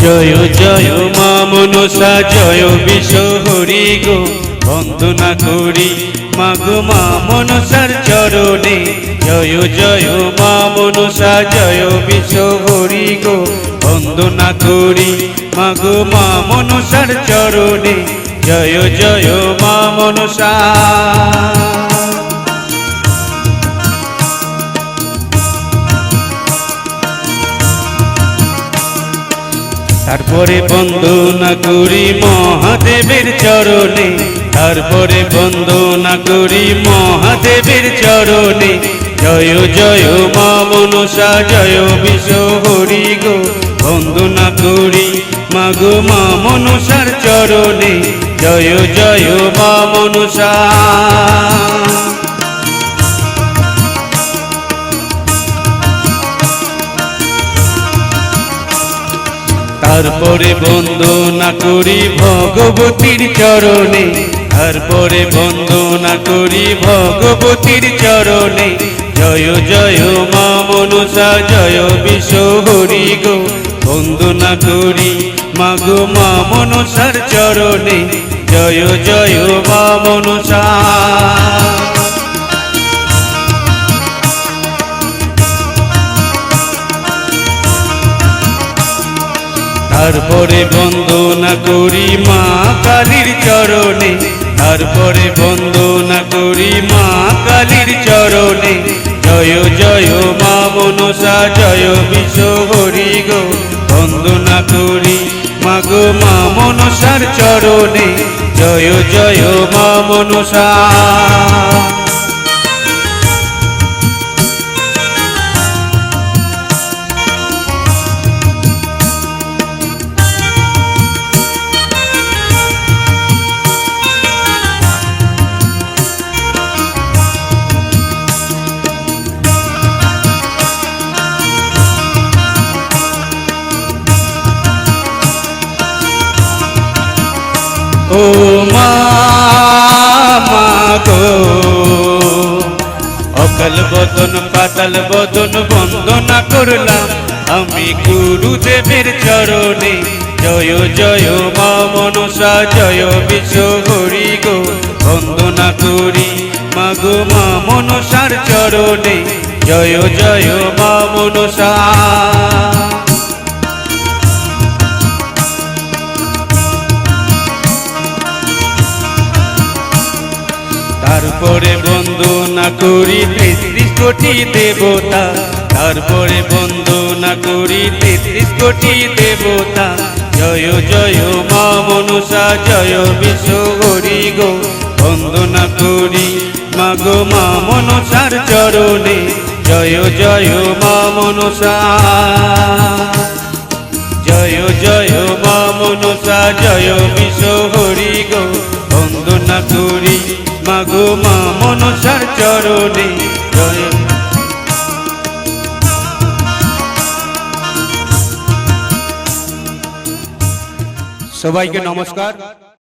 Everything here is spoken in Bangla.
জয় জয় মা মনসা জয় বিশ্বহরি গো, বন্দনা করি মাগো মা মনসার চরণে। জয় জয় মা মনসা জয় বিশ্বহরি গো, বন্দনা করি মাগো মা মনসার চরণে। জয় জয় মা মনসা। তারপরে বন্দনা করি মহাদেবের চরণে, তারপরে বন্দনা করি মহাদেবের চরণে। জয় জয় মা মনসা জয় বিশ্বহরি গো, বন্দনা করি মাগো মা মনসার চরণে। জয় জয় মা মনসা। তারপরে বন্দনা করি ভগবতীর চরণে, তারপরে বন্দনা করি ভগবতীর চরণে। জয় জয় মা মনসা জয় বিশ্বহরি গো, বন্দনা করি মাগো মা মনসার চরণে। জয় জয় মা মনসা। তারপরে বন্দনা করি মা কালীর চরণে, তারপরে বন্দনা করি মা কালীর চরণে। জয় জয় মা মনসা জয় বিশ্বহরি গো, বন্দনা করি মাগো মা মনসার চরণে। জয় জয় মা মনসা। ও মা গো, অকাল বদন পাতাল বদন বন্দনা করলাম আমি গুরুদেবের চরণে। জয় জয় মা মনসা জয় বিশ্বহরি গো, বন্দনা করি মাগো মা মনসার চরণে। জয় জয় মা মনসা। তারপরে বন্দনা করি ৩৩ কোটি দেবতা, তারপরে বন্দনা করি ৩৩ কোটি দেবতা। জয় জয় মা মনসা জয় বিশ্বহরি গো, বন্দনা করি মাগো মা মনসার চরণে। জয় জয় মা মনসা। জয় জয় মা মনসা জয় বিশ্বহরি গো, বন্দনা করি মাগো মা মনসার চরণে। জয়। সবাইকে নমস্কার।